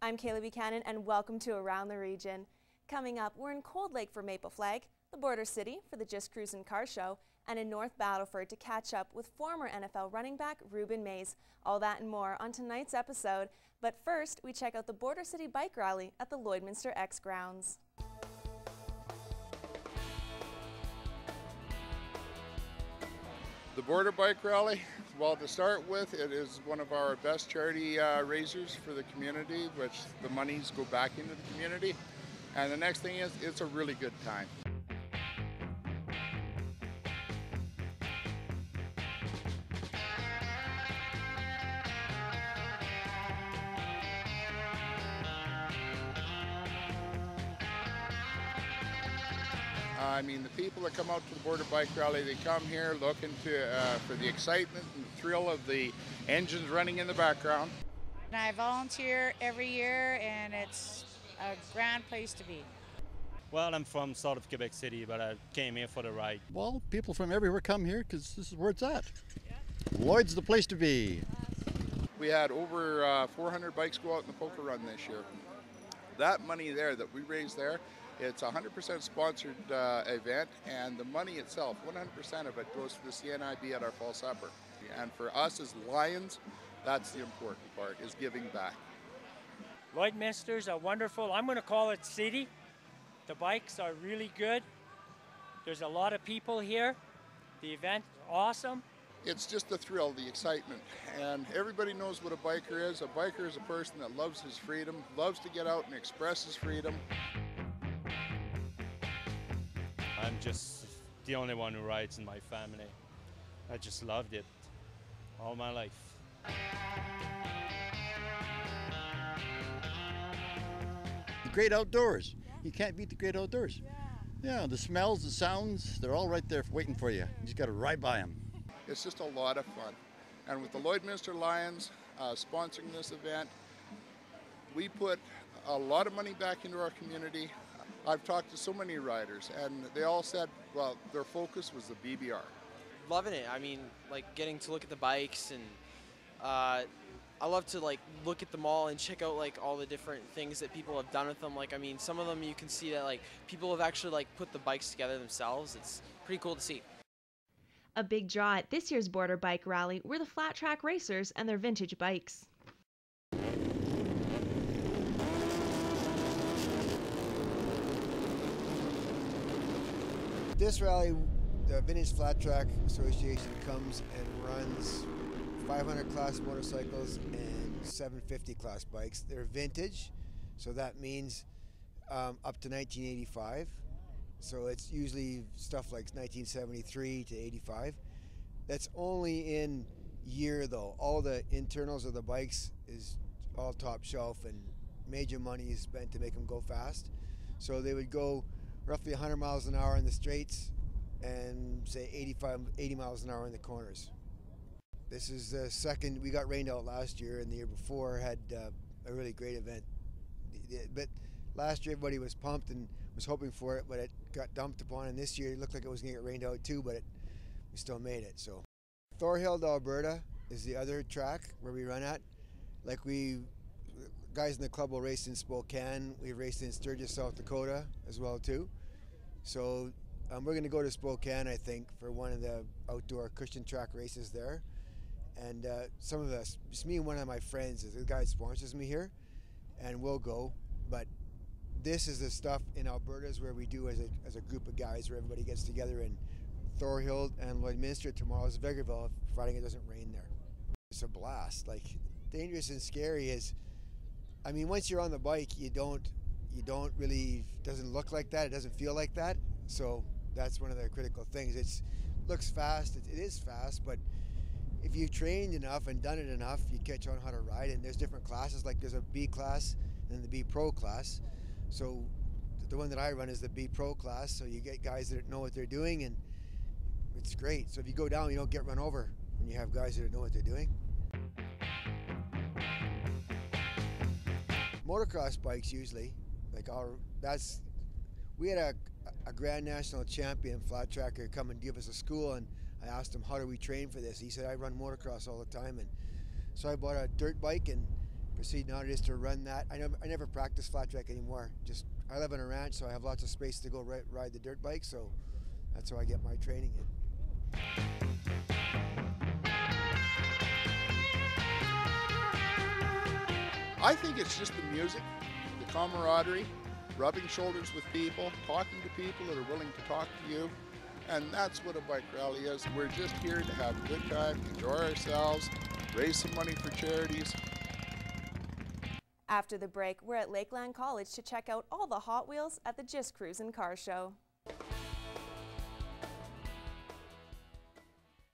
I'm Kayla Buchanan and welcome to Around the Region. Coming up, we're in Cold Lake for Maple Flag, the border city for the Just Cruisin' Car Show, and in North Battleford to catch up with former NFL running back Ruben Mays. All that and more on tonight's episode. But first, we check out the Border City Bike Rally at the Lloydminster X grounds. The Border Bike Rally, well, to start with, it is one of our best charity raisers for the community, which the monies go back into the community. And the next thing is, it's a really good time. I mean, the people that come out to the Border Bike Rally, they come here looking for the excitement and the thrill of the engines running in the background. And I volunteer every year, and it's a grand place to be. Well, I'm from south of Quebec City, but I came here for the ride. Well, people from everywhere come here because this is where it's at. Yeah. Lloyd's the place to be. We had over 400 bikes go out in the poker run this year. That money there that we raised there, it's a 100% sponsored event, and the money itself, 100% of it goes to the CNIB at our fall supper. And for us as Lions, that's the important part, is giving back. Lloydminsters are wonderful. I'm going to call it city. The bikes are really good. There's a lot of people here. The event, awesome. It's just the thrill, the excitement, and everybody knows what a biker is. A biker is a person that loves his freedom, loves to get out and express his freedom. I'm just the only one who rides in my family. I just loved it all my life. The great outdoors. You can't beat the great outdoors. Yeah, the smells, the sounds, they're all right there waiting for you. You just got to ride by them. It's just a lot of fun. And with the Lloydminster Lions sponsoring this event, we put a lot of money back into our community. I've talked to so many riders, and they all said, well, their focus was the BBR. Loving it. I mean, like getting to look at the bikes, and I love to like look at them all and check out like all the different things that people have done with them. Like, I mean, some of them you can see that like people have actually like put the bikes together themselves. It's pretty cool to see. A big draw at this year's Border Bike Rally were the flat track racers and their vintage bikes. This rally, the Vintage Flat Track Association comes and runs 500 class motorcycles and 750 class bikes. They're vintage, so that means up to 1985. So it's usually stuff like 1973 to 85. That's only in year though. All the internals of the bikes is all top shelf, and major money is spent to make them go fast. So they would go roughly 100 miles an hour in the straights and say 80 miles an hour in the corners. This is the second. We got rained out last year, and the year before had a really great event. But last year everybody was pumped and was hoping for it, but it got dumped upon, and this year it looked like it was going to get rained out too, but we still made it. So Thorhild, Alberta is the other track where we run at. Like guys in the club will race in Spokane. We've raced in Sturgis, South Dakota as well too. So we're going to go to Spokane, I think, for one of the outdoor Christian track races there. And some of us, just me and one of my friends, is the guy that sponsors me here, and we'll go. But this is the stuff in Alberta is where we do as a group of guys, where everybody gets together in Thorhild and Lloydminster. Tomorrow's Vegreville, providing it doesn't rain there. It's a blast. Like, dangerous and scary is, I mean, once you're on the bike, you don't really, doesn't look like that. It doesn't feel like that. So that's one of the critical things. It looks fast. It is fast, but if you've trained enough and done it enough, you catch on how to ride. And there's different classes. Like there's a B class and then the B Pro class. So the one that I run is the B Pro class. So you get guys that know what they're doing, and it's great. So if you go down, you don't get run over when you have guys that know what they're doing. Motocross bikes usually, like we had a Grand National champion flat tracker come and give us a school, and I asked him, how do we train for this? He said, I run motocross all the time. And so I bought a dirt bike and proceed now is to run that. I never practice flat track anymore. Just I live on a ranch, so I have lots of space to go ride the dirt bike. So that's how I get my training in. I think it's just the music, the camaraderie, rubbing shoulders with people, talking to people that are willing to talk to you. And that's what a bike rally is. We're just here to have a good time, enjoy ourselves, raise some money for charities. After the break, we're at Lakeland College to check out all the Hot Wheels at the Just Cruisin' Car Show.